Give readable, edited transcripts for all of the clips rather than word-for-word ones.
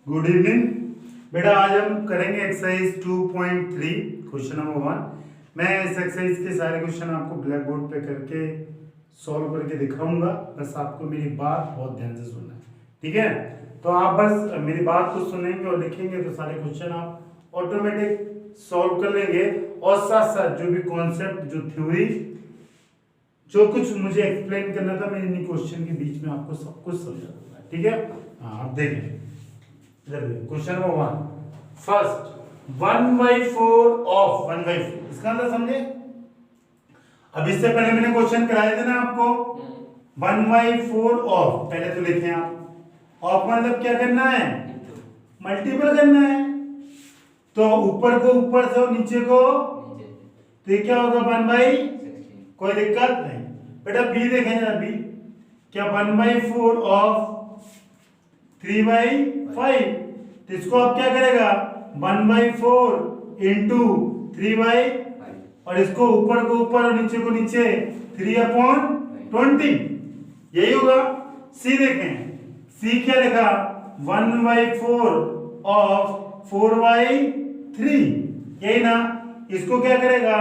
Good evening बेटा। आज हम करेंगे एक्सरसाइज 2.3 क्वेश्चन नंबर 1। मैं इस एक्सरसाइज के सारे क्वेश्चन आपको ब्लैक बोर्ड पे करके सॉल्व करके दिखाऊंगा। बस आपको मेरी बात बहुत ध्यान से सुनना है, ठीक है? तो आप बस मेरी बात को सुनेंगे और लिखेंगे तो सारे क्वेश्चन आप ऑटोमेटिक सॉल्व कर लेंगे। और साथ साथ जो भी कॉन्सेप्ट, जो थ्योरी, जो कुछ मुझे एक्सप्लेन करना था, मैं इन क्वेश्चन के बीच में आपको सब कुछ समझा दूंगा, ठीक है? हाँ, आप देखें क्वेश्चन नंबर 1। फर्स्ट 1/4 ऑफ 1/4, इसका मतलब समझे? अब इससे पहले मैंने क्वेश्चन कराए थे ना आपको 1/4 ऑफ। पहले तो लिखें आप ऑफ मतलब क्या करना है? मल्टीपल करना है। तो ऊपर को ऊपर से और नीचे को तो ये क्या होगा 1/16। कोई दिक्कत नहीं बेटा। बी देखें जरा, बी क्या 1/4 ऑफ 3/5। तो इसको आप क्या करेगा 1/4 इंटू 3/5 और इसको ऊपर को ऊपर और नीचे को नीचे 3/20, यही होगा। सी देखें, सी क्या लिखा 1/4 ऑफ 4/3, यही ना। इसको क्या करेगा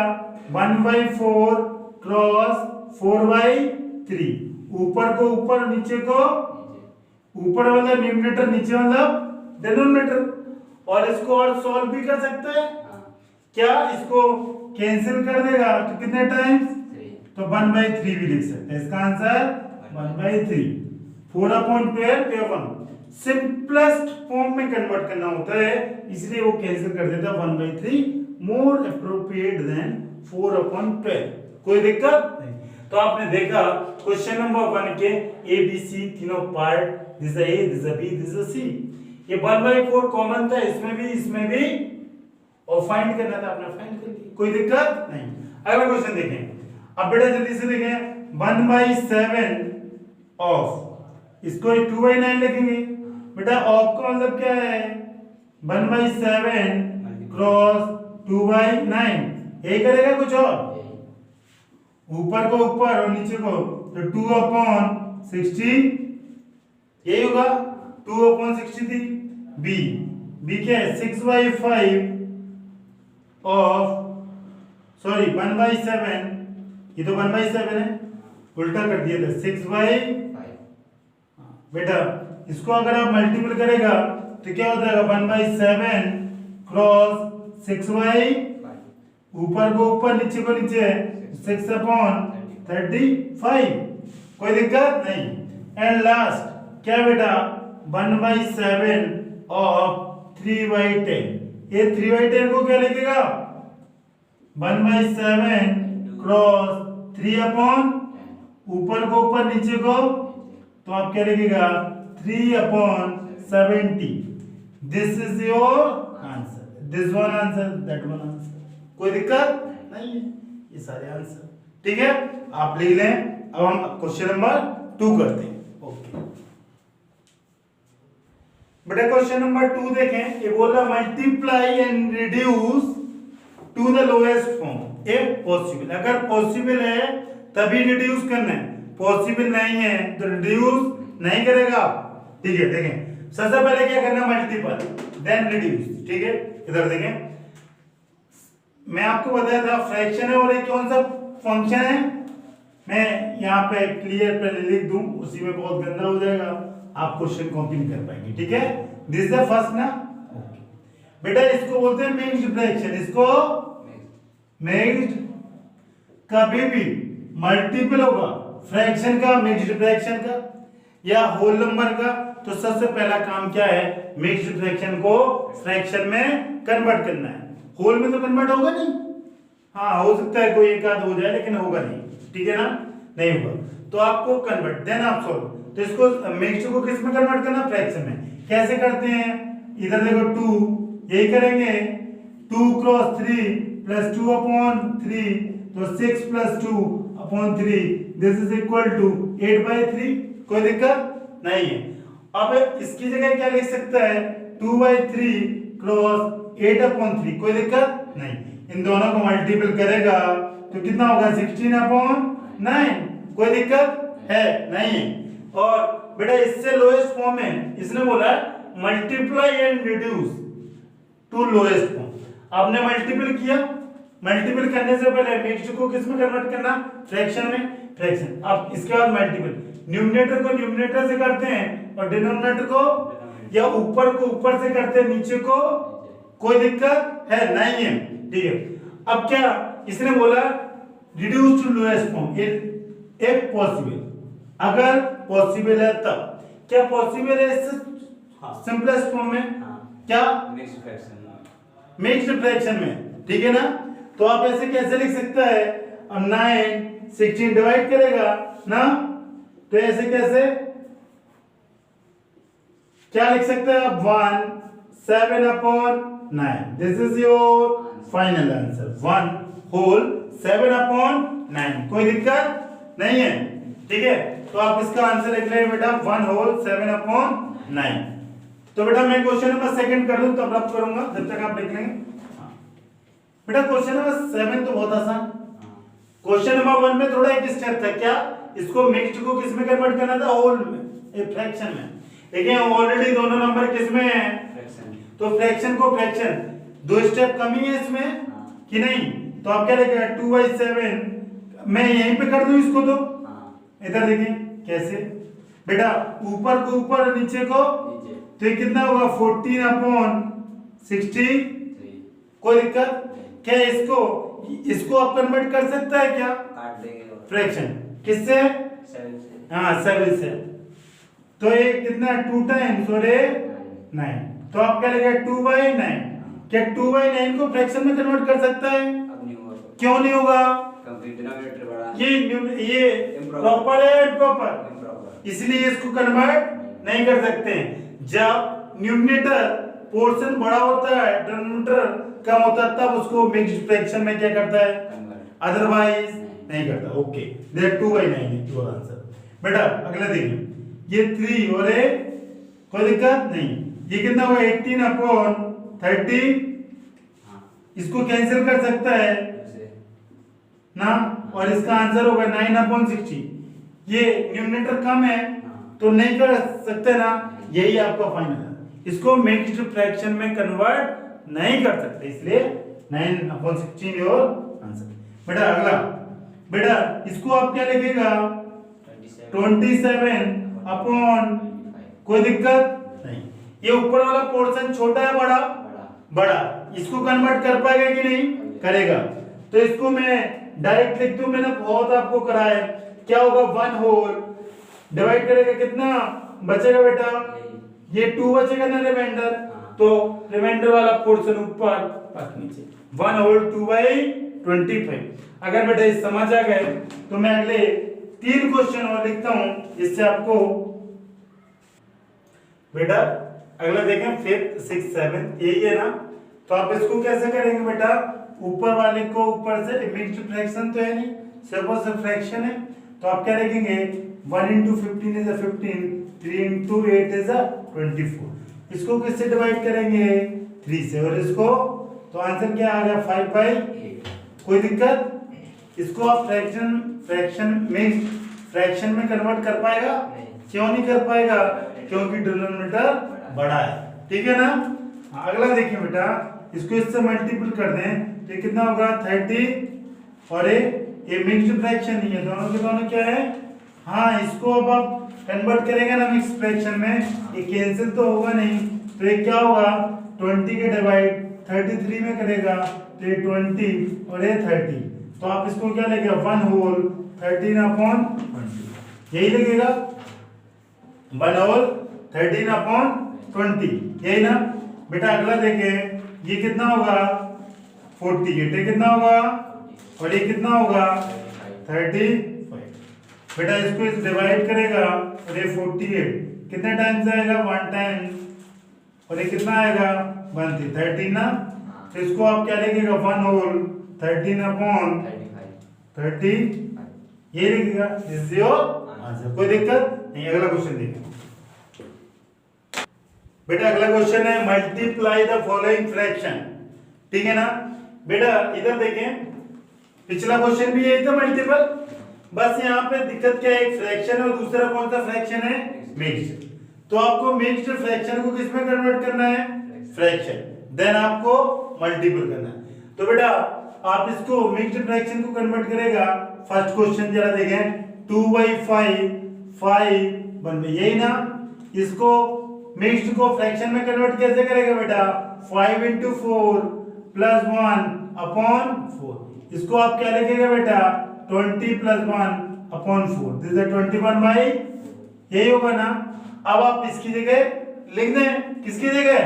1/4 क्रॉस 4/3, ऊपर को ऊपर नीचे को ऊपर मतलब न्यूमरेटर, नीचे मतलब डिनोमिनेटर। और इसको और सॉल्व भी कर सकते हैं। क्या इसको कैंसिल कर देगा तो कितने टाइम्स? तो 1/3 भी लिख सकते हैं। इसका आंसर 1/3। 4/12 A1 सिंपलेस्ट फॉर्म में कन्वर्ट करना होता है, इसलिए वो कैंसिल कर देता है 1/3, मोर एप्रोप्रिएट देन 4/12। कोई दिक्कत नहीं। तो आपने देखा क्वेश्चन नंबर 1 के ए बी सी तीनों part, this is A, this is B, this is C. ये 1/4 कॉमन था, इसमें भी और फाइंड करना था, आपने फाइंड कर लिया, कोई दिक्कत नहीं। अगला क्वेश्चन देखें। अब बेटा जल्दी से देखें 1/7 ऑफ, इसको 2/9 लिखेंगे बेटा। ऑफ का मतलब क्या है 1/7 क्रॉस 2/9, यही करेगा कुछ और? ऊपर को ऊपर और नीचे को तो 2/60, यही होगा 2/60 थी। बी, बी क्या है 6/5 ऑफ, सॉरी 1/7, ये तो 1/7 है, उल्टा कर दिया था 6/5। बेटा इसको अगर आप मल्टीपल करेगा तो क्या हो जाएगा 1/7 क्रॉस 6/5, ऊपर को ऊपर नीचे को नीचे 6/35, कोई दिक्कत नहीं। एंड लास्ट क्या बेटा 1/7 ऑफ 3/10, ये 3/10 को क्या लिखेगा 1/7 क्रॉस 3/, ऊपर को ऊपर नीचे को तो आप क्या लिखेगा 3/70। This is your answer, this one answer, that one answer, कोई दिक्कत नहीं है, ये सारे आंसर, ठीक है? आप लिख लें। अब हम क्वेश्चन नंबर 2 करते हैं। ओके बेटा क्वेश्चन नंबर 2 देखें। ये बोल रहा multiply and reduce to the lowest form if possible. अगर पॉसिबल है तभी रिड्यूस करना है, पॉसिबल नहीं है तो रिड्यूस नहीं करेगा, ठीक है? देखें सबसे पहले क्या करना मल्टीपल देन रिड्यूस, ठीक है? इधर देखें, मैं आपको बताया था फ्रैक्शन है और एक कौन सा फंक्शन है, मैं यहाँ पे क्लियर पहले लिख दूं, उसी में बहुत गंदा हो जाएगा, आप क्वेश्चन कॉपी नहीं कर पाएंगे, ठीक है? दिस इज द फर्स्ट ना। ओके बेटा इसको बोलते हैं मिक्स्ड फ्रैक्शन। इसको मिक्स्ड, कभी भी मल्टीपल होगा फ्रैक्शन का, मिक्स्ड फ्रैक्शन का या होल नंबर का, तो सबसे पहला काम क्या है मिक्स्ड फ्रैक्शन को फ्रैक्शन में कन्वर्ट करना है। होल में तो कन्वर्ट होगा नहीं, हाँ हो सकता है कोई एक आध हो जाए लेकिन होगा नहीं, ठीक है ना? नहीं होगा तो आपको कन्वर्ट देन आप सॉल्व। तो इसको मिक्स्ड को किस में कन्वर्ट करना? फ्रैक्शन में। कैसे करते हैं? इधर देखो 2, यही करेंगे 2 क्रॉस 3 प्लस 2/3, तो 6 plus 2/3, this is equal to 8/3, कोई दिक्कत नहीं है। अब इसकी जगह क्या लिख सकता है 2/3 क्रॉस 8/3, कोई दिक्कत नहीं। इन दोनों को मल्टीपल करेगा तो कितना होगा 16/9, कोई दिक्कत है नहीं है। और बेटा इससे लोएस्ट फॉर्म में इसने बोला multiply and reduce to lowest form. आपने मल्टीपल किया, मल्टीपल करने से पहले मिक्स्ड को किस में कन्वर्ट करना, फ्रैक्शन में, फ्रैक्शन। अब इसके बाद मल्टीपल, न्यूमरेटर को न्यूमरेटर से करते हैं और डिनोमिनेटर को, या ऊपर को ऊपर से करते हैं नीचे को, कोई दिक्कत है नहीं है, ठीक है। अब क्या इसने बोला रिड्यूस टू लोएस्ट फॉर्म, एक पॉसिबल, अगर पॉसिबल है तब, क्या पॉसिबल है इस सिंपलेस्ट फॉर्म में, क्या मिक्स्ड फ्रैक्शन, मिक्स्ड फ्रैक्शन में, ठीक है ना। तो आप ऐसे कैसे लिख सकता है, अब 9 16 डिवाइड करेगा ना, तो ऐसे कैसे क्या लिख सकते हैं आप, 1 7/9, this is your final answer, 1 whole 7/9, कोई दिक्कत नहीं है, ठीक है। तो आप इसका आंसर लिख लेंगे बेटा 1 होल 7/9। तो बेटा मैं क्वेश्चन नंबर सेकंड कर लूं तब आप करूंगा, जब तक आप लिख लेंगे। बेटा क्वेश्चन नंबर 7 तो बहुत आसान, क्वेश्चन नंबर 1 में थोड़ा एक स्टेप था, क्या इसको मिक्स्ड को किस में कन्वर्ट करना था, होल में, एक फ्रैक्शन में। देखिए ऑलरेडी दोनों नंबर किस में है, फ्रैक्शन, तो फ्रैक्शन को फ्रैक्शन, 2 स्टेप कमी है इसमें कि नहीं, तो आप क्या लिखेगा 2/7, मैं यहीं पे कर दूं इसको, तो इधर देखिए कैसे बेटा, ऊपर को ऊपर और नीचे को, तो ये कितना होगा 14/60, कोई दिक्कत क्या, इसको आप कन्वर्ट कर सकता है क्या, काट देंगे फ्रैक्शन किससे, 7 से, हाँ 7 से, तो ये कितना 2 टाइम्स और 9, तो आप क्या लिखेगा 2/9, क्या 2/9 को फ्रैक्शन में कन्वर्ट कर सकता है, अब नहीं होगा, क्यों नहीं होगा, क्योंकि डिनोमिनेटर बड़ा, ये प्रॉपर है, इम्प्रॉपर, इम्प्रॉपर, इसलिए इसको कन्वर्ट नहीं कर सकते हैं। जब न्यूमरेटर पोर्शन बड़ा होता है, डिनोमिनेटर कम होता है, तब उसको मिक्स्ड फ्रैक्शन में क्या करता है, अदरवाइज नहीं करता। ओके, दैट 2/9 है योर आंसर। बेटा अगला देखिए, ये 3 और ये कोई दिक्कत नहीं, ये कितना हुआ 18/30, इसको कैंसिल कर सकता है ना, और इसका आंसर होगा 9/60। ये न्यूमरेटर कम है तो नहीं कर सकते ना, यही आपका फाइनल है, इसको मिक्स्ड फ्रैक्शन में कन्वर्ट नहीं कर सकते, इसलिए 9/16 योर आंसर। बेटा अगला, बेटा इसको आप क्या लिखेगा 27 अपॉन, कोई दिक्कत नहीं, ये ऊपर वाला पोर्शन छोटा है बड़ा, बड़ा, इसको कन्वर्ट कर पाएगा कि नहीं, करेगा, तो इसको मैं डायरेक्ट लिख दूं, मैंने बहुत आपको कराया, क्या होगा 1 होल डिवाइड करेगा, कितना बचेगा बेटा, ये 2 बचेगा ना रिमाइंडर, तो रिमाइंडर वाला पोर्शन ऊपर बाकी नीचे, 1 होल 2/25। अगर बेटा ये समझ आ गए तो मैं अगले 3 क्वेश्चन और लिखता हूं, इससे आपको बेटा अगला देखें 5th 6th 7th यही है ना, तो आप इसको कैसे करेंगे बेटा, ऊपर वाले को ऊपर से, मिक्स्ड फ्रैक्शन तो है नहीं, सिर्फ से फ्रैक्शन है, तो आप क्या लिखेंगे 1 into 15 is 15, 3 into 8 is 24, इसको किससे डिवाइड करेंगे 3 से, और इसको, तो आंसर क्या आ गया 5/8, कोई दिक्कत, इसको आप फ्रैक्शन में कन्वर्ट कर पाएगा, क्यों नहीं कर पाएगा, क्योंकि डिनोमिनेटर बड़ा है, ठीक है ना। अगला देखिए बेटा, इसको इससे मल्टीपल कर दें तो ये कितना होगा 30, और ये मिक्स्ड फ्रैक्शन नहीं है, दोनों के दोनों क्या है, हाँ इसको अब आप कन्वर्ट करेंगे ना मिक्स फ्रैक्शन में, ये कैंसिल तो होगा नहीं, तो ये क्या होगा 20 के डिवाइड 33 में करेगा, तो ये 20 और ये 30, तो आप इसको क्या लेंगे 1 होल 13/20, यही लगेगा 1 होल 13/20, यही ना। बेटा अगला देखें, ये कितना होगा 48, ये कितना होगा, और ये कितना होगा 35। बेटा इसको इस डिवाइड करेगा, और ये 48 कितने टाइम्स आएगा 1 टाइम, और ये कितना आएगा 1 13 ना, तो इसको आप क्या लिखिएगा 1 होल 13/35, ये लिखिएगा, दिस इज योर आंसर, कोई दिक्कत नहीं। अगला क्वेश्चन देखिए बेटा, अगला क्वेश्चन है मल्टीप्लाई द फॉलोइंग फ्रैक्शन, ठीक है ना। बेटा इधर देखें, पिछला क्वेश्चन भी यही था मल्टीपल, बस यहाँ पे दिक्कत क्या है, एक फ्रैक्शन है और दूसरा कौन सा फ्रैक्शन है, मिक्स्ड। तो आपको मिक्स्ड फ्रैक्शन को किस में कन्वर्ट करना है? फ्रैक्शन। देन आपको मल्टीपल करना है। तो बेटा आप इसको मिक्स्ड फ्रैक्शन को कन्वर्ट करेगा। फर्स्ट क्वेश्चन जरा देखें, 2/5 5 1 में, यही ना। इसको मिक्स्ड को फ्रैक्शन में कन्वर्ट कैसे करेगा बेटा? 5 into 4 plus 1 upon 4। इसको आप क्या लिखेगा बेटा? 20 plus 1 upon 4। दिस इज 21/, यही होगा ना। अब आप इसकी जगह लिख दें, किसकी जगह?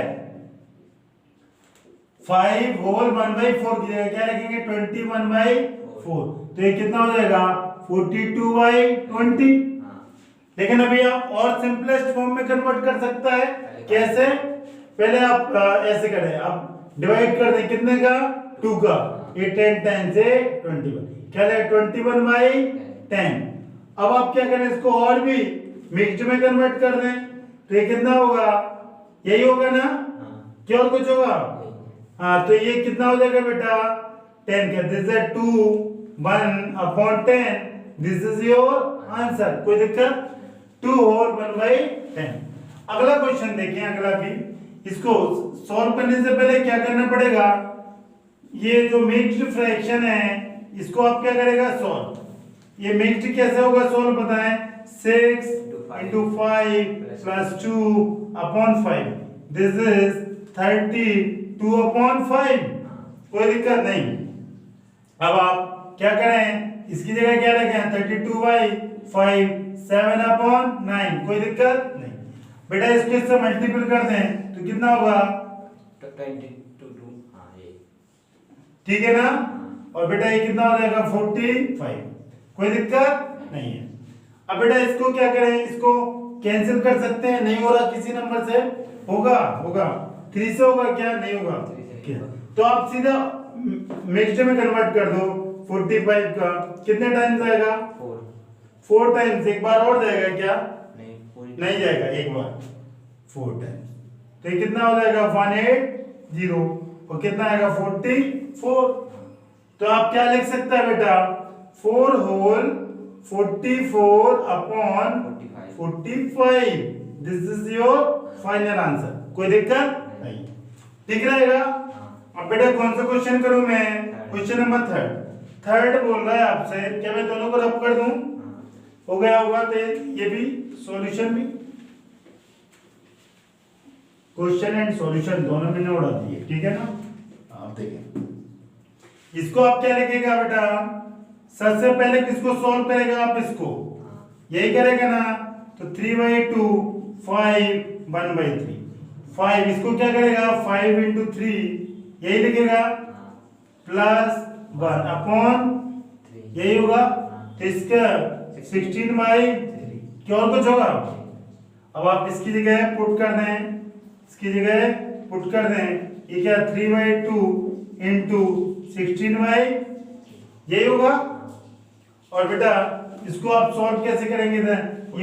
5 whole 1/4 की जगह क्या लिखेंगे? 21/4। तो ये कितना हो जाएगा? 42/20। लेकिन अभी आप और सिंपलेस्ट फॉर्म में कन्वर्ट कर सकता है। कैसे? पहले आप ऐसे करें, आप डिवाइड कर दें कितने का? 2 का। ये 10 10 से 21, क्या है? 21/10। अब आप क्या करें? इसको और भी मिक्स्ड में कन्वर्ट कर दें, तो ये कितना होगा? यही होगा ना? क्या और कुछ होगा? हाँ, तो ये कितना हो जाएगा बेटा? 10 का। This is 2 1/10। This is your answer. कोई दिक्कत? 2 whole 1/10। अगला क्वेश्चन देखें, अगला भी। इसको सॉल्व करने से पहले क्या करना पड़ेगा? ये जो मिक्स्ड फ्रैक्शन है इसको आप क्या करेगा? सॉल्व। ये मिक्स्ड कैसे होगा? सॉल्व बताएं। 6 into 5 plus 2/5। This is 32/5। कोई दिक्कत नहीं। अब आप क्या करें? इसकी जगह क्या रखें? 32/5 7/9। कोई दिक्कत नहीं। बेटा इसको इससे मल्टीपल कर दें तो कितना होगा? 22। हाँ ये ठीक है ना। और बेटा ये कितना हो जाएगा? 45। कोई दिक्कत नहीं है। अब बेटा इसको क्या करें? इसको कैंसिल कर सकते हैं। नहीं हो रहा किसी नंबर से? होगा 3 से होगा क्या? नहीं होगा। तो आप सीधा मिक्स्ड में कन्वर्ट कर दो। 45 का कितने टाइम्स आएगा? 4 टाइम्स। एक बार और जाएगा क्या? नहीं जाएगा, एक बार 4 टाइम्स। तो ये कितना हो जाएगा? 180। और कितना आएगा? 44। तो आप क्या लिख सकते हैं बेटा? 4 whole 44/45। This is your final answer. कोई दिक्कत नहीं, ठीक रहेगा। अब बेटा कौन सा क्वेश्चन करूं मैं? क्वेश्चन नंबर थर्ड बोल रहा है आपसे। क्या मैं दोनों को रब कर दूं? हो गया होगा। तो ये भी सॉल्यूशन भी, क्वेश्चन एंड सॉल्यूशन दोनों मैंने उड़ा दिए, ठीक है ना। आप देखें, इसको आप क्या लिखेगा बेटा? सबसे पहले किसको सॉल्व करेगा आप? इसको यही करेगा ना। तो 3/2 5 1/3 5। इसको क्या करेगा? 5 into 3 यही लिखेगा प्लस 1/3 यही होगा। तो इसका 16/3 क्या और कुछ होगा? अब आप इसकी जगह पुट कर दें, इसकी जगह पुट कर दें। ये क्या? 3/2 into 16/, यही होगा। और बेटा इसको आप सॉल्व कैसे करेंगे? ये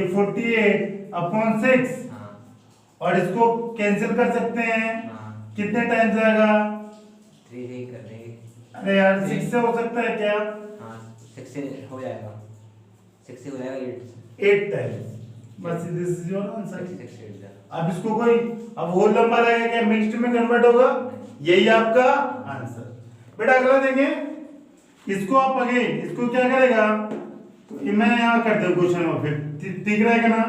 48/6 और इसको कैंसिल कर सकते हैं। कितने टाइम्स आएगा? 3 कर देंगे। अरे यार 6 से हो सकता है क्या? 6 से हो जाएगा। 6 से हो जाएगा 8 टाइम्स। बस दिस इज योर आंसर। 6 अब इसको कोई अब होल नंबर आएगा क्या? मिक्स्ड में कन्वर्ट होगा। यही आपका आंसर। बेटा अगला देखें। इसको आप अगेन इसको क्या करेगा? तो मैं यहाँ कर दूं क्वेश्चन में, फिर ठीक रहेगा ना।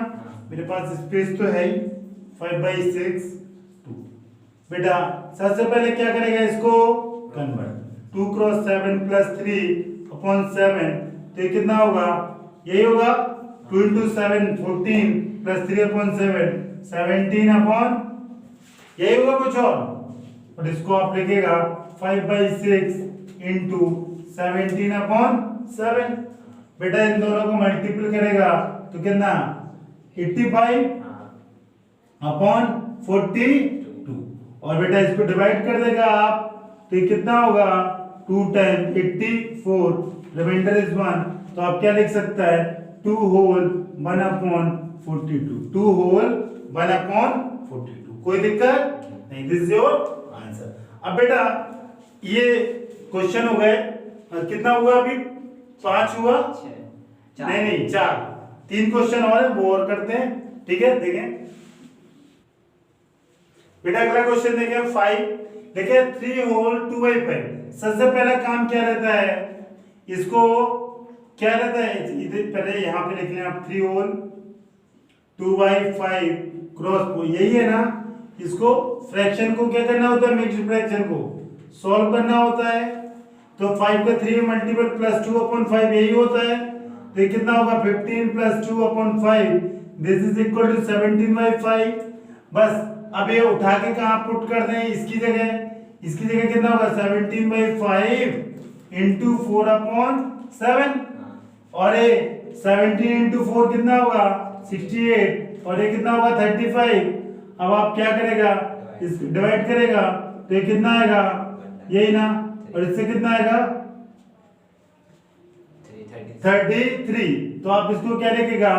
मेरे पास स्पेस तो है ही। 5/6 2। बेटा सबसे पहले क्या करेगा? इसको कन्वर्ट। 2 × 7 + 3/7। तो ये कितना होगा? यही होगा। 2 into 7 14 + 3/7 17/, यही होगा कुछ और इसको आप लिखेगा 5/6 into 17/7। बेटा इन दोनों को मल्टीपल करेगा तो कितना? 85/42। और बेटा इसको डिवाइड कर देगा आप तो ये कितना होगा? 2 times 84, रिमाइंडर इज 1। तो आप क्या लिख सकता है? 2 whole 1/42। 2 whole 1/42। कोई दिक्कत नहीं। This is your answer. अब बेटा ये क्वेश्चन हो गए। कितना हुआ अभी? 5 हुआ? नहीं 4। 3 क्वेश्चन और है, वो और करते हैं। ठीक है, देखें बेटा अगला क्वेश्चन देखें 5, देखिए 3 होल 2/5। सबसे पहला काम क्या रहता है, इसको क्या रहता है, इधर पहले यहाँ पे लिख लें आप 3 होल 2/5 क्रॉस, यही है ना। इसको फ्रैक्शन को क्या करना होता है, मिक्स्ड फ्रैक्शन को सॉल्व करना होता है। तो 5 का 3 मल्टीपल प्लस 2/5 यही होता है। तो ये कितना होगा 15 plus 2/5, this is equal to 17/5। बस अब ये उठा के कहाँ पुट कर दें, इसकी जगह कितना होगा 17/5 इंटू 4/7, और ये 17 इंटू 4 कितना होगा 68, और ये कितना होगा 35। अब आप क्या करेगा, इस डिवाइड करेगा तो ये कितना आएगा, यही ना, और इससे कितना आएगा 33। तो आप इसको क्या लिखेगा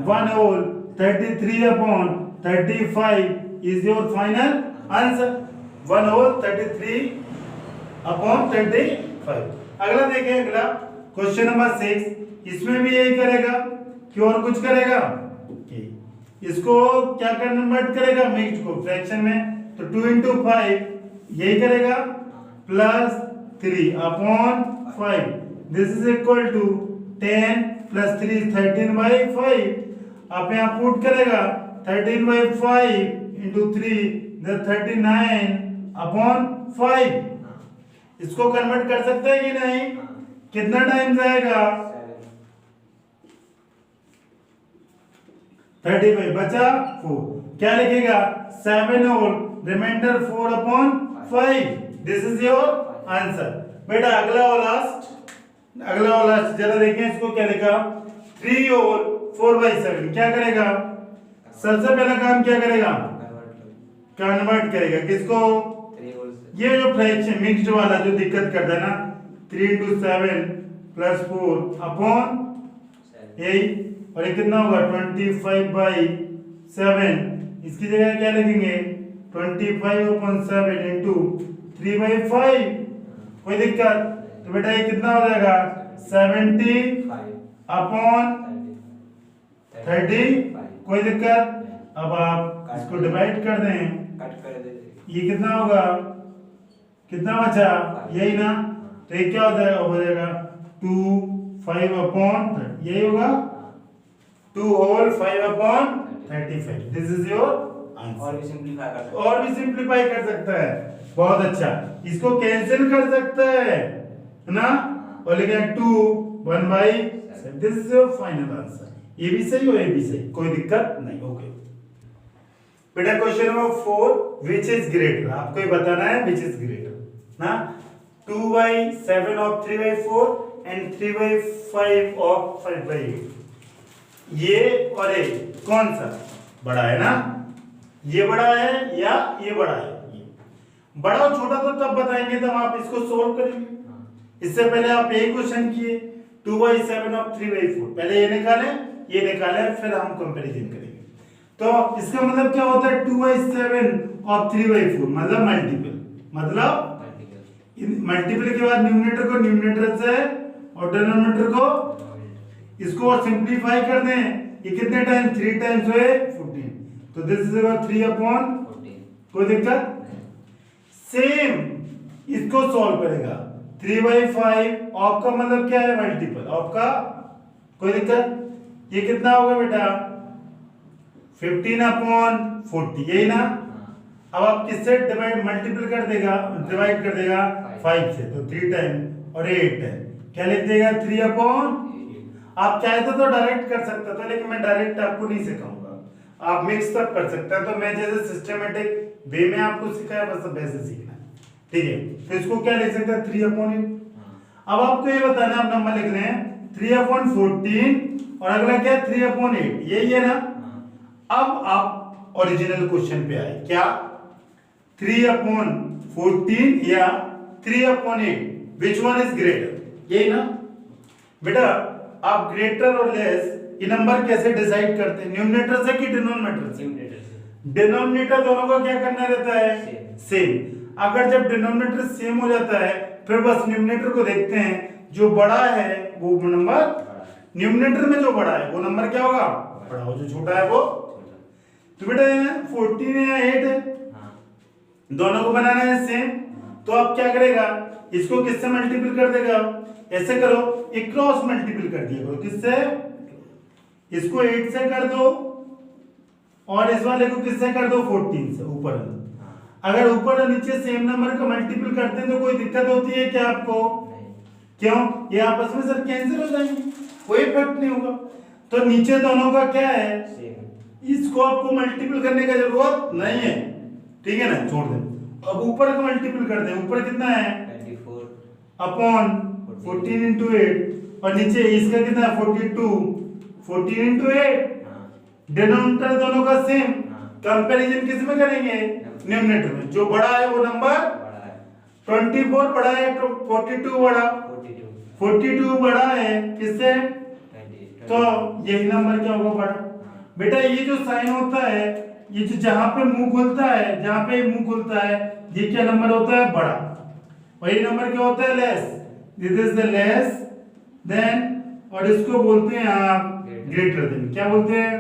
1 whole 33/35 is your final answer. 1 whole 33/35। अगला देखें, अगला क्वेश्चन नंबर 6, इसमें भी यही करेगा कि और कुछ करेगा, इसको क्या कन्वर्ट करेगा मिक्स्ड को फ्रैक्शन में। तो 2 into 5 यही करेगा plus 3/5, this is equal to 10 plus 3 13/5। आप यहाँ पुट करेगा 13/5 into 3 39/5। इसको कन्वर्ट कर सकते हैं कि नहीं, कितना टाइम जाएगा 35 बचा 4, क्या लिखेगा 7 whole reminder 4/5, this is your answer. बेटा अगला और लास्ट जरा देखें, इसको क्या लिखा 3 होल 4/7, क्या करेगा, सबसे पहला काम क्या करेगा, कन्वर्ट करेगा किसको, ये जो फ्रैक्शन मिक्स्ड वाला जो दिक्कत करता है ना, 3 into 7 प्लस 4/8, और ये कितना होगा 25/7। इसकी जगह क्या लिखेंगे 25/7 इंटू 3/5, कोई दिक्कत। तो बेटा ये कितना हो जाएगा 70/30, कोई दिक्कत। अब आप इसको डिवाइड कर दें, ये कितना होगा, कितना बचा, यही ना। तो ये क्या हो जाएगा 2 5/30, यही होगा 2 whole 5/35, this is your answer. और भी सिंपलीफाई कर सकता है, बहुत अच्छा। इसको कैंसिल कर सकता है ना, और लिखें 2 1/7, this is your final answer. ये भी सही और ये भी सही, कोई दिक्कत नहीं। ओके बेटा question number 4, which is greater, आपको ये बताना है विच इज ग्रेटर ना। 2/7 of 3/4 and 3/5 of 5/8, ये और ये कौन सा बड़ा है ना, ये बड़ा है या ये बड़ा है। ये बड़ा और छोटा तो तब बताएंगे तब आप इसको सोल्व करेंगे। इससे पहले आप यही क्वेश्चन किए 2/7 of 3/4, पहले ये निकालें फिर हम कंपैरिजन करेंगे। तो इसका मतलब क्या होता है 2/7 of 3/4 मतलब मल्टीपल के बाद न्यूमरेटर को न्यूमरेटर से और डिनोमिनेटर को इसको और सिंपलीफाई कर दें, ये कितने टाइम 3 टाइम्स हुए 14, तो दिस इज 3/14, कोई दिक्कत। सेम इसको सॉल्व करेगा 3/5 ऑफ का मतलब क्या है मल्टीपल ऑफ का, कोई दिक्कत। ये कितना होगा बेटा 15/40, यही ना। अब आप किससे डिवाइड कर देगा 5 से, तो 3 टाइम और 8 टाइम क्या लिख देगा 3/8। आप चाहे तो डायरेक्ट कर सकते थे, लेकिन मैं डायरेक्ट आपको नहीं सिखाऊंगा, आप मिक्स तक कर सकते हैं। तो मैं जैसे सिस्टमेटिक वे में आपको सिखाया बस वैसे सीखना है, ठीक है। तो इसको क्या लिख सकते हैं 3/8। अब आपको ये बताना, आप नंबर लिख लें 3/14 और अगला क्या 3/8, यही है ना। अब आप ओरिजिनल क्वेश्चन पे आए, क्या 3/14 या 3/8, विच वन इज ग्रेटर, यही ना। बेटा आप ग्रेटर और लेस ये नंबर कैसे डिसाइड करते हैं, न्यूमरेटर से कि डिनोमिनेटर से। डिनोमिनेटर दोनों को क्या करना रहता है सेम। अगर जब डिनोमिनेटर सेम हो जाता है फिर बस न्यूमरेटर को देखते हैं, जो बड़ा है वो नंबर, न्यूमरेटर में जो बड़ा है वो नंबर क्या होगा बड़ा हो, जो छोटा है वो। तो बेटा 14 है या 8 है, दोनों को बनाना है सेम, तो आप क्या करेगा, इसको किससे मल्टीपल कर देगा, ऐसे करो, एक क्रॉस मल्टीपल कर दिया करो, किससे, इसको 8 से कर दो और इस वाले को किससे कर दो, 14 से, ऊपर। अगर ऊपर और नीचे सेम नंबर का मल्टीपल करते हैं तो कोई दिक्कत होती है क्या आपको, क्यों, ये आपस में सर कैंसिल हो जाएंगे, कोई इफेक्ट नहीं होगा। तो नीचे दोनों का क्या है, इसको आपको मल्टीपल करने का जरूरत नहीं है, ठीक है ना, छोड़ दें। अब ऊपर का मल्टीपल कर दें, ऊपर कितना है 24 अपॉन 14 इंटू 8 और नीचे इसका कितना है 42, 14 इंटू 8, डिनोमिनेटर दोनों का सेम, कंपैरिजन किस में करेंगे, न्यूमरेटर में, जो बड़ा है वो नंबर 24 बड़ा है, 42 बड़ा, 42 बड़ा है किससे, तो यही नंबर क्या होगा, बड़ा। बेटा ये जो साइन होता है, ये जो जहां पे मुंह खुलता है, जहां पे मुंह खुलता है, ये क्या नंबर होता है, बड़ा, और ये नंबर क्या होता है, less, this is the less than, और इसको बोलते हैं आप ग्रेटर देन, क्या बोलते हैं,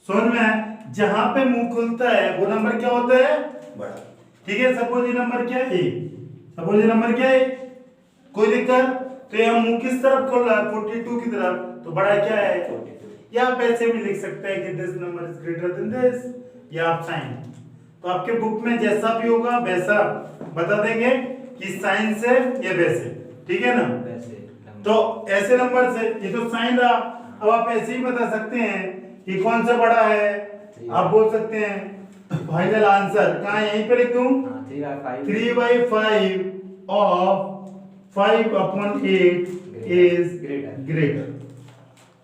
समझ में है, जहां पे मुंह खुलता है वो नंबर क्या होता है, बड़ा, ठीक है। सपोज ये नंबर क्या है, सपोज ये नंबर क्या है, कोई दिक्कत, तो ये मुंह किस तरफ खोल रहा है, 42 की तरफ, तो बड़ा क्या है, 42। या आप ऐसे भी लिख सकते हैं कि this number is greater than this, या आप साइन, तो आपके बुक में जैसा भी होगा वैसा बता देंगे कि साइन से या वैसे, ठीक है ना, तो ऐसे नंबर से, ये तो साइन रहा, अब आप ऐसे ही बता सकते हैं कि कौन सा बड़ा है, आप बोल सकते हैं फाइनल आंसर कहाँ है, यहीं पे लिख दूं, 3/5 of 5/8 is greater,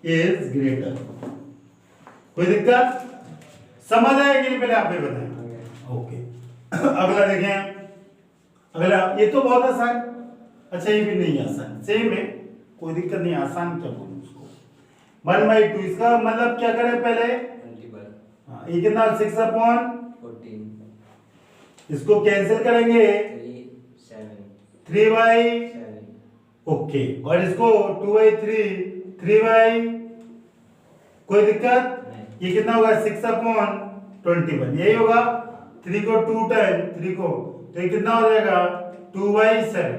is greater। कोई दिक्कत, समझ आया कि नहीं, पहले आप ही बताएं। ओके अगला देखें, अगला ये तो बहुत आसान, अच्छा ये भी नहीं आसान, सेम है, कोई दिक्कत नहीं, आसान क्या बोलूं उसको, 1/2, इसका मतलब क्या करें पहले, हाँ ये कितना 6/14, इसको कैंसिल करेंगे 3/7, ओके, और इसको 2/3, 3/, कोई दिक्कत, ये कितना होगा 6/21, यही होगा, 3 को 2 टाइम 3 को, तो ये कितना हो जाएगा 2/7,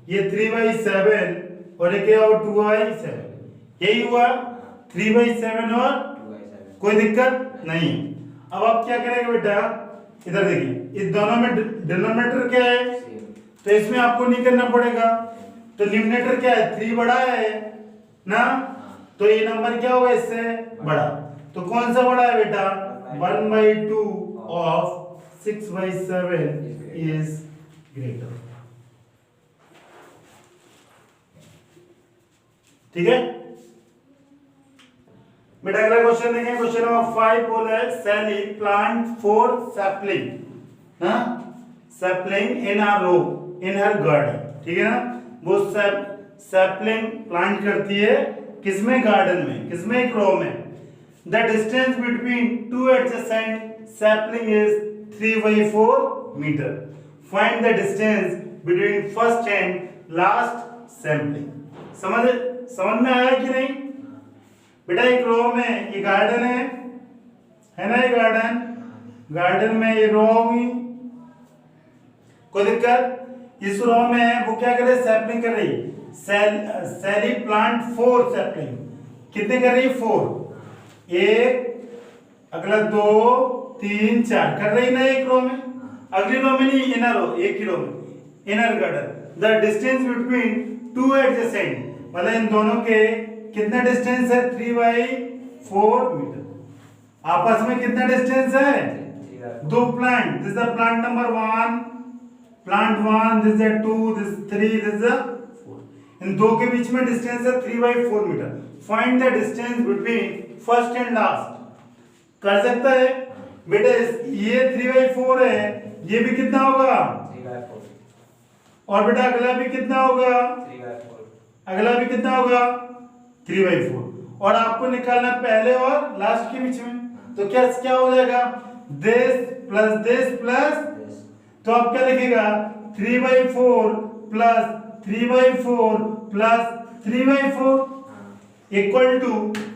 ये 3/7 और ये क्या होगा 2/7, यही हुआ 3/7 और 2/7, कोई दिक्कत नहीं। अब आप क्या करेंगे बेटा, इधर देखिए, इस दोनों में डिनोमिनेटर क्या है, तो इसमें आपको नहीं करना पड़ेगा, तो न्यूमरेटर क्या है 3 बड़ा है ना, तो ये नंबर क्या होगा इससे बड़ा, तो कौन सा बड़ा है बेटा, 1/2 ऑफ 6/7 इज ग्रेटर, ठीक है बेटा। अगला क्वेश्चन देखें, क्वेश्चन नंबर 5 बोला है सैली प्लांट 4 सैपलिंग, हाँ सैपलिंग इन अ रो इन हर गार्डन, ठीक है ना, वो सैपलिंग प्लांट करती है किसमें, गार्डन में, किसमें, एक रो में। The distance between two adjacent sapling is 3/4 metre, find the distance between first and last sapling. समझ में आया कि नहीं बेटा, एक रो में ये गार्डन है ना, ये गार्डन में ये रो हुई, कोई दिक्कत, इस रो में वो क्या कर रही है, सैपलिंग कर रही, सैली प्लांट 4 सैपलिंग, कितने कर रही है 4, 1 अगला 2 3 4 कर रही ना एक रो में, अगली रो में नहीं, इनर रो, एक ही रो में, inner garden. The distance between two adjacent, मतलब इन दोनों के कितना डिस्टेंस है, 3/4 मीटर, आपस में कितना डिस्टेंस है, 2 plant, this is plant number 1, plant 1, this is 2, this 3, this 4, इन दो के बीच में डिस्टेंस है 3/4 metre. Find the distance between first and last, कर सकता है बेटे, ये 3/4 है, ये भी कितना होगा 3/4, और बेटा अगला भी कितना होगा 3/4, अगला भी कितना होगा 3/4, और आपको निकालना पहले और लास्ट के बीच में, तो क्या हो जाएगा, दिस प्लस दिस प्लस, तो आप क्या लिखेगा 3/4 प्लस 3/4 प्लस 3/4 इक्वल टू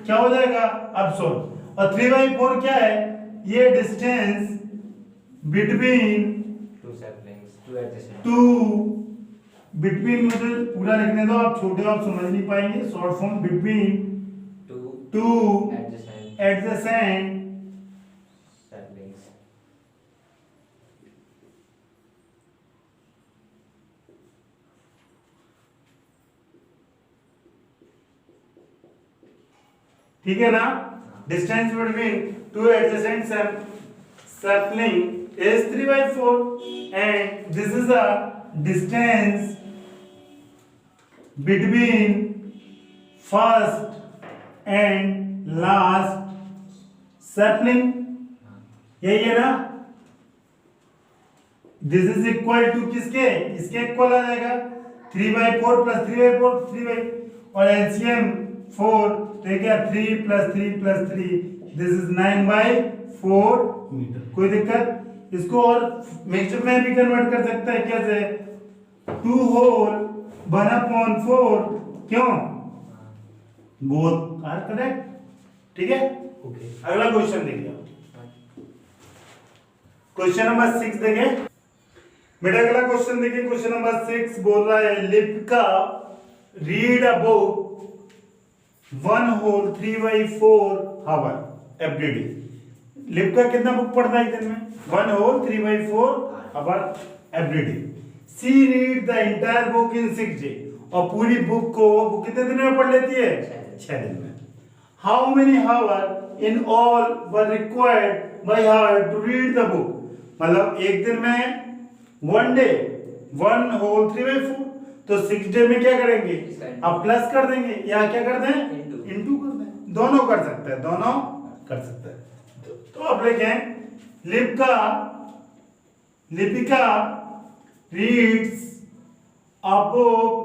क्या हो जाएगा, अब सोल्व, और 3/4 क्या है, ये distance between two saplings, two adjacent. Two, between मतलब पूरा लिखने दो, आप छोटे आप समझ नहीं पाएंगे, short form between two Adjacent adjacent saplings. ठीक है ना, distance between two adjacent sapling is 3/4 and this is the distance between first and last sapling, यही है ना। दिस इज इक्वल टू किसके, इसके इक्वल आ जाएगा 3/4 प्लस 3/4 3 और एलसीएम 4 तो ये क्या 3 plus 3 plus 3 this is 9/4 metre. कोई दिक्कत, इसको और मिक्सचर में भी कन्वर्ट कर सकता है कैसे, 2 होल 1/4 क्यों, बोथ आर करेक्ट। ठीक है ओके, अगला क्वेश्चन देखिए, क्वेश्चन नंबर 6 देखें बेटा। अगला क्वेश्चन देखिए, क्वेश्चन नंबर 6 बोल रहा है Lipika read a book 1 whole 3/4 hour every day. Lipika कितना बुक पढ़ता है एक दिन में, 1 whole 3/4 hour every day. She read the entire book in 6 day, और पूरी बुक को वो कितने दिन में पढ़ लेती है, 6 दिन में। How many hour in all were required by her to read the book, मतलब एक दिन में 1 डे 1 होल 3/4 तो 6 डे में क्या करेंगे, अब प्लस कर देंगे या क्या कर दें, इनटू कर दें, दोनों कर सकते हैं, दोनों कर सकते हैं। तो अब लिखें Lipika reads a book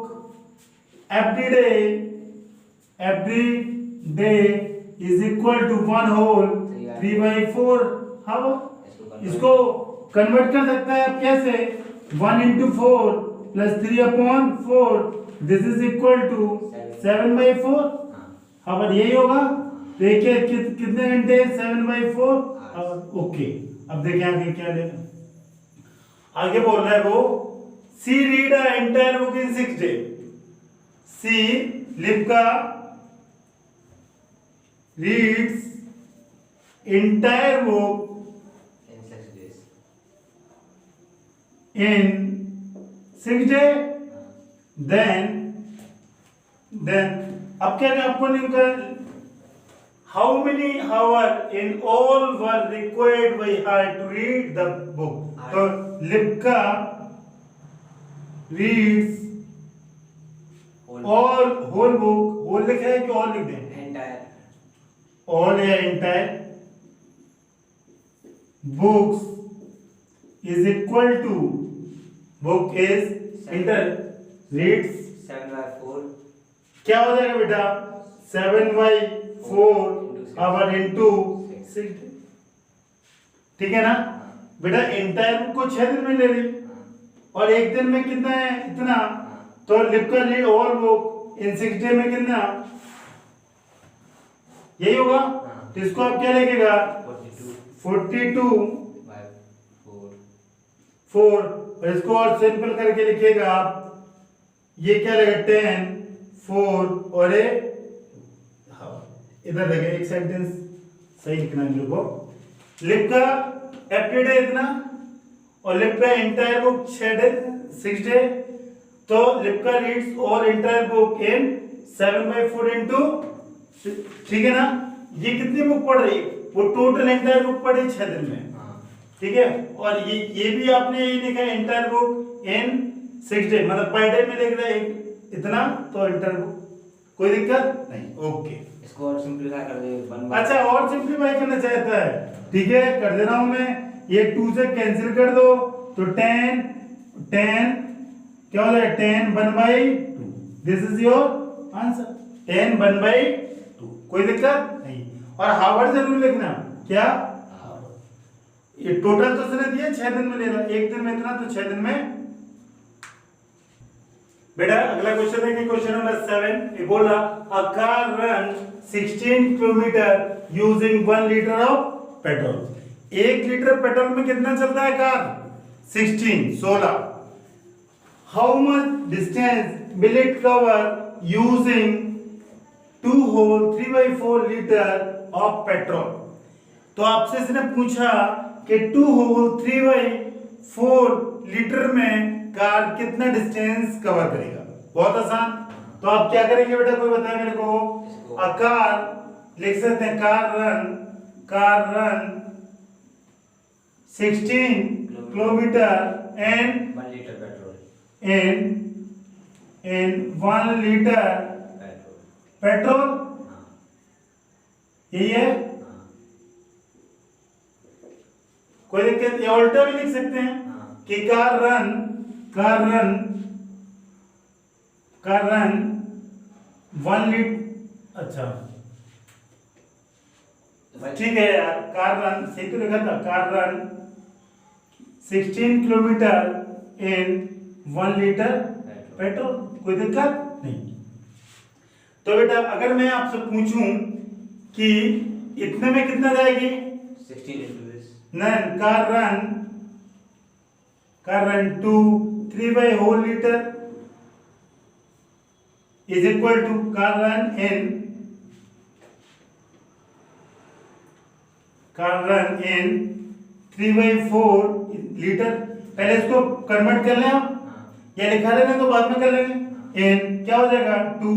every day is equal to 1 whole 3/4 hour. इसको कन्वर्ट कर सकता है आप कैसे, 1 into 4 plus 3/4 this is equal to 7/4 hour, यही होगा। तो ये क्या कितने घंटे, 7/4 हावर। ओके, अब देखें आगे क्या लेना, आगे बोल रहा है वो she read a entire book in 6 day. She Lipika reads entire book in 6 days, then अब क्या आपको लिखा, how many hour in all were required by her to read the book. तो Lipika reads all whole book, whole लिखा है कि all लिख दें, एंटायर, ऑल या entire books is equal to book is enter reads 7/4 क्या हो जाएगा बेटा, 7/4 आवर इनटू 6। ठीक है ना बेटा, एंटायर बुक को 6 दिन में ले ली और एक दिन में कितना है, इतना। तो Lipika read all book in 6 day में कितना, यही होगा। तो इसको आप क्या लिखेगा, 42/4 और इसको और सिंपल करके लिखिएगा आप, ये क्या लगेगा 10 4 और इधर लगे एक सेंटेंस सही लिखना है लोगों। लिपिका एवरी डे इतना और लिपिका एंटायर बुक 6 डे, तो लिपिका रीड्स और एंटायर बुक इन 7/4 इनटू, ठीक है ना। ये कितनी बुक पढ़ रही है, वो टोटल एंटायर बुक पढ़ी 6 दिन में, ठीक है। और ये भी आपने यही लिखा है एंटायर बुक इन 6 डे, मतलब पर डे में लिख रहे हैं इतना, तो एंटायर बुक, कोई दिक्कत नहीं। ओके, इसको और सिंपलीफाई कर दे। अच्छा, और सिंपलीफाई करना चाहता है, ठीक है, कर दे रहा हूं मैं। ये 2 से कैंसिल कर दो तो 10 क्या हो जाएगा, 10 1/2, दिस इज योर आंसर, 10 1/2, कोई दिक्कत नहीं। और हावर जरूर लिखना, क्या, ये टोटल तो उसने दिया 6 दिन में लेना, एक दिन में इतना, तो 6 दिन में। बेटा अगला क्वेश्चन देखिए, क्वेश्चन नंबर 7। ये बोल रहा a car run 16 kilometre using 1 litre of petrol. 1 litre petrol में कितना चलता है car? 16। How much distance will it cover using 2 whole 3/4 litre of petrol. तो आपसे इसने पूछा कि 2 होल 3/4 लीटर में कार कितना डिस्टेंस कवर करेगा। बहुत आसान। तो आप क्या करेंगे बेटा, कोई बताए मेरे को? अ कार लिख सकते हैं, car run 16 kilometre and 1 litre petrol in 1 litre petrol. हाँ यही है। हाँ कोई दिक्कत? या उल्टा भी लिख सकते हैं हाँ कि कार रन 1 लीटर। अच्छा ठीक है यार, कार रन सही तो लिखा था, कार रन 16 किलोमीटर इन 1 लीटर पेट्रोल। कोई दिक्कत नहीं। तो बेटा अगर मैं आपसे पूछूं कि इतने में कितना जाएगी? 16 into this नहीं, car run 2 3/4 litre is equal to car run in 3/4 litre. पहले इसको कन्वर्ट कर लें आप, हाँ या लिखा लेंगे तो बाद में कर लेंगे। इन क्या हो जाएगा? 2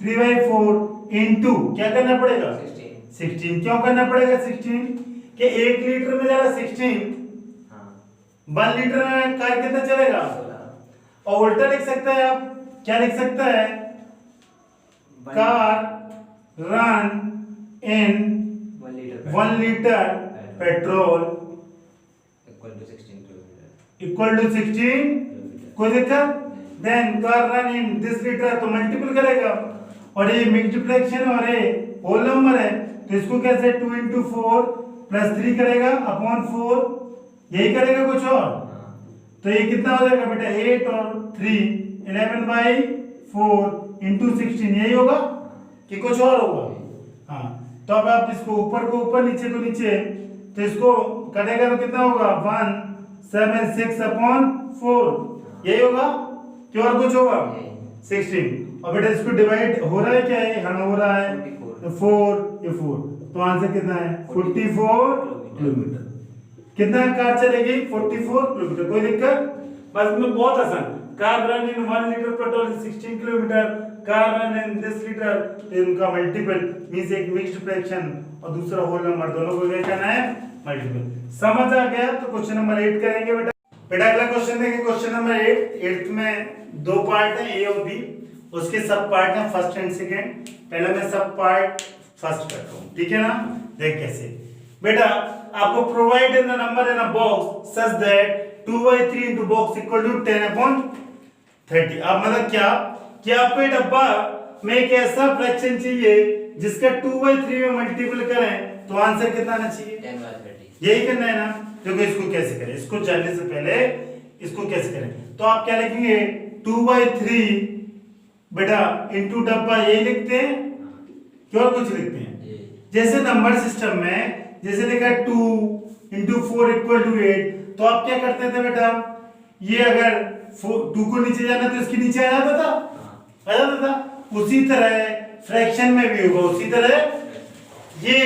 3/4 इंटू क्या करना पड़ेगा? 16। क्यों करना पड़ेगा 16? कि 1 लीटर में जाएगा 16, हाँ 1 लीटर में कार कितना चलेगा? 16 और उल्टा लिख सकता है आप, क्या लिख सकता है? Car run in 1 litre petrol equal to 16 16। कोई दिक्कत? Then car run in this litre, तो मल्टीपल करेगा। और ये मल्टीप्लिकेशन और ये होल नंबर है, तो इसको कैसे 2 into 4 प्लस 3 करेगा अपॉन 4, यही करेगा कुछ और। तो ये कितना हो जाएगा बेटा? 8 और 3 11/4 इंटू 16, यही होगा कि कुछ और होगा? हाँ। तो अब आप इसको ऊपर को ऊपर नीचे को नीचे, तो इसको करेगा तो कितना होगा? 176/4, यही होगा कि और कुछ होगा? 16। और बेटा इसको डिवाइड हो रहा है क्या है? हाँ हो रहा है। 4 ये 4, तो आंसर कितना है? 44 किलोमीटर। कितना कार चलेगी? 44 किलोमीटर। कोई दिक्कत? बस में बहुत आसान। Car run in 1 litre petrol 16 kilometre, car run in this litre, तो इनका मल्टीपल मींस एक मिक्स्ड फ्रैक्शन और दूसरा होल नंबर, दोनों को क्या करना है? मल्टीपल। समझ आ गया? तो क्वेश्चन नंबर 8 करेंगे बेटा। बेटा अगला क्वेश्चन देखिए, क्वेश्चन नंबर 8 में 2 पार्ट है, ए और बी। उसके सब पार्ट हैं फर्स्ट एंड सेकंड। पहले मैं सब पार्ट फर्स्ट करता हूं, ठीक है ना? देख कैसे बेटा, आपको provide in the number in a box such that 2/3 into box equal to 10/30। अब मतलब क्या कि आपको ये डब्बा में एक ऐसा फ्रैक्शन चाहिए जिसका 2/3 में मल्टीपल करें तो आंसर कितना आना चाहिए? 10/30। यही करना है ना? देखो इसको कैसे करें, इसको जानने से पहले इसको कैसे करें, तो आप क्या लिखेंगे? 2/3 बेटा इंटू डब्बा, यही लिखते हैं क्यों और कुछ लिखते हैं? जैसे नंबर सिस्टम में जैसे लिखा 2 into 4 equal to 8, तो आप क्या करते थे बेटा? ये अगर 2 को नीचे जाना तो इसके नीचे आ जाता था, आ जाता था। उसी तरह फ्रैक्शन में भी होगा, उसी तरह ये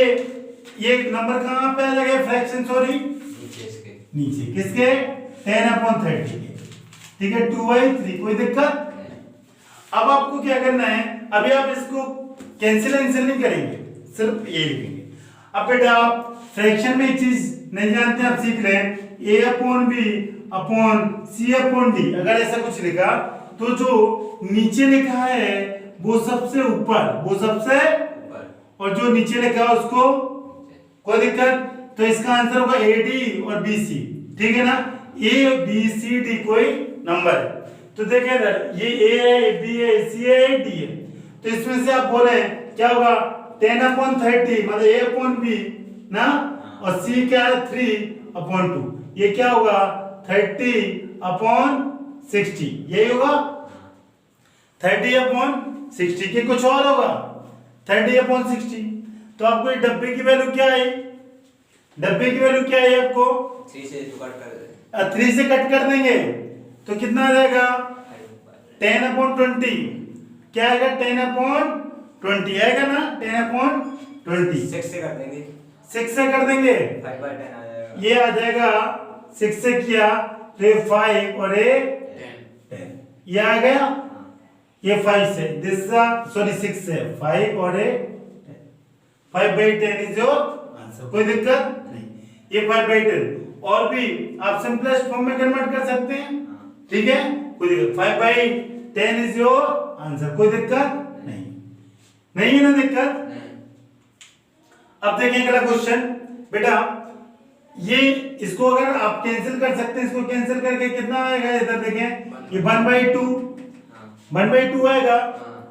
नंबर कहां पे आ जाएगा? फ्रैक्शन सॉरी नीचे किसके? 10/30 के, ठीक है? 2/3। कोई दिक्कत? अब आपको क्या करना है? अभी आप इसको कैंसिल नहीं करेंगे, सिर्फ ये लिखेंगे। अब बेटा आप फ्रैक्शन में एक चीज नहीं जानते, आप सीख रहे हैं, A/B/C/D। अगर ऐसा कुछ लिखा तो जो नीचे लिखा है वो सबसे ऊपर, और जो नीचे लिखा है उसको कोई दिक्कत? तो इसका आंसर होगा AD और BC, ठीक है ना? ABCD कोई नंबर है। तो देखिए इधर ये A है, B है, C है, D है, तो इसमें से आप बोले क्या होगा? 10/30 मतलब A/B ना, और C क्या है? 3/2, ये क्या होगा? 30/60, यही होगा 30/60 के कुछ और होगा 30/60। तो आपको ये डब्बे की वैल्यू क्या आई? डब्बे की वैल्यू क्या है आपको? 3 से तो कट कर 3 से कट कर देंगे तो कितना आ जाएगा? 10/20। क्या आएगा? 10/20 आएगा ना? 10/20 6 से कर देंगे 6 से कर देंगे 5/10 आ जाएगा। ये आ जाएगा 6 से किया तो ये 5 और ये 10 ये आ गया। ये 5 से दिस सॉरी 6 से 5 और ये 5/10 इज योर आंसर। कोई दिक्कत नहीं। ये 5/10 और भी आप सिंपलेस्ट फॉर्म में कन्वर्ट कर सकते हैं, ठीक है, कोई दिक्कत। 5/10 इज योर आंसर। कोई दिक्कत नहीं, नहीं है ना दिक्कत? अब देखें अगला क्वेश्चन बेटा। ये इसको अगर आप कैंसिल कर सकते हैं, इसको कैंसिल करके कितना आएगा? इधर देखें, ये 1/2 1/2 आएगा।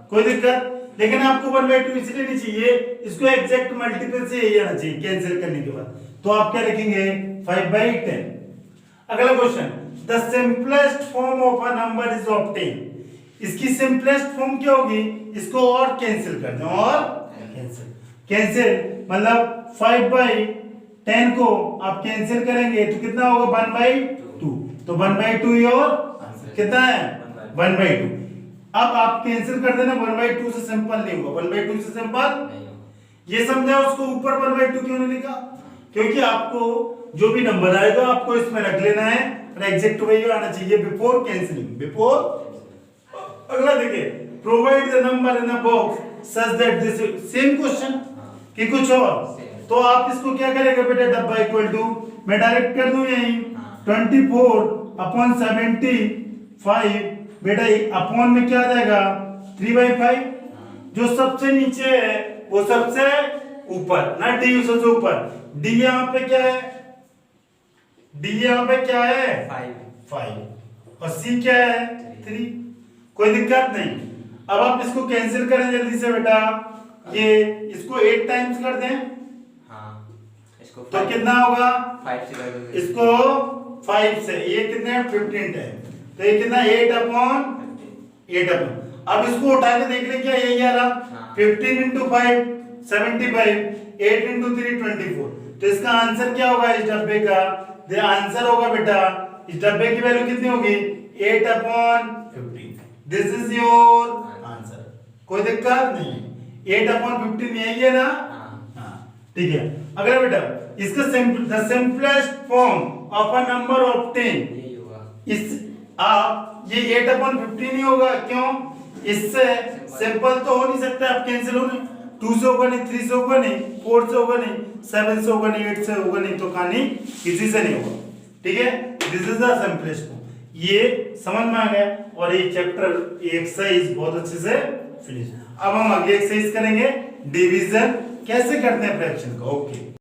कोई दिक्कत, लेकिन आपको 1/2 इसलिए नहीं चाहिए, इसको एग्जैक्ट मल्टीपल से यही आना चाहिए कैंसिल करने के बाद। तो आप क्या लिखेंगे? 5/10। अगला question, the simplest form of a number is obtain. इसकी सिंपलेस्ट फॉर्म क्या होगी? इसको और कैंसिल कर दें, और कैंसिल मतलब 5/10 को आप कैंसिल करेंगे तो कितना होगा? 1/2। तो 1/2 योर आंसर। कितना है? 1/2। अब आप कैंसिल कर देना, 1/2 से सिंपल नहीं होगा, 1/2 से सिंपल ये समझा। उसको ऊपर 1/2 क्यों नहीं लिखा? क्योंकि आपको जो भी नंबर आएगा आपको इसमें रख लेना है और एग्जैक्ट वही आना चाहिए बिफोर कैंसिलिंग, बिफोर। अगला देखिए, provide the number in a box such that this same question कि कुछ और। तो आप इसको क्या करेगा बेटा? डब्बा इक्वल टू, मैं डायरेक्ट कर दूं यही 24/75 बेटा अपॉन में क्या आ जाएगा? 3/5। जो सबसे नीचे है वो सबसे ऊपर ना, डी सबसे ऊपर। डी यहाँ पे क्या है? डी यहाँ पे क्या है? 5 और सी क्या है? 3। कोई दिक्कत नहीं। अब आप इसको कैंसिल करें जल्दी से बेटा। ये इसको 8 टाइम्स कर दें, इसको तो कितना होगा? 5 से कर देंगे इसको 5 से, ये कितने? 15 टाइम। तो ये कितना? 8/8। अब इसको उठा के देख लें, क्या यही आ रहा? 15 × 5 75, 8 × 3 24। तो इसका आंसर क्या होगा इस डब्बे का? आंसर होगा बेटा, इस डब्बे की वैल्यू कितनी होगी? 8/15। This is your answer. कोई दिक्कत नहीं, 8/15 यही है ना? हाँ, ठीक है। अगला बेटा, इसका the simplest form of a number of 10 यही होगा। इस आप ये 8/15 ही होगा। क्यों? इससे सिंपल तो हो नहीं सकता, आप कैंसिल हो नहीं। 2 से होगा नहीं, 3 से होगा नहीं, 4 से होगा नहीं, 7 से होगा नहीं, 8 से होगा नहीं, तो कहानी किसी से नहीं होगा, ठीक है। This is the simplest form. ये समझ में आ गया और ये चैप्टर एक्सरसाइज बहुत अच्छे से फिनिश। अब हम अगली एक्सरसाइज करेंगे, डिवीजन कैसे करते हैं फ्रैक्शन का। ओके।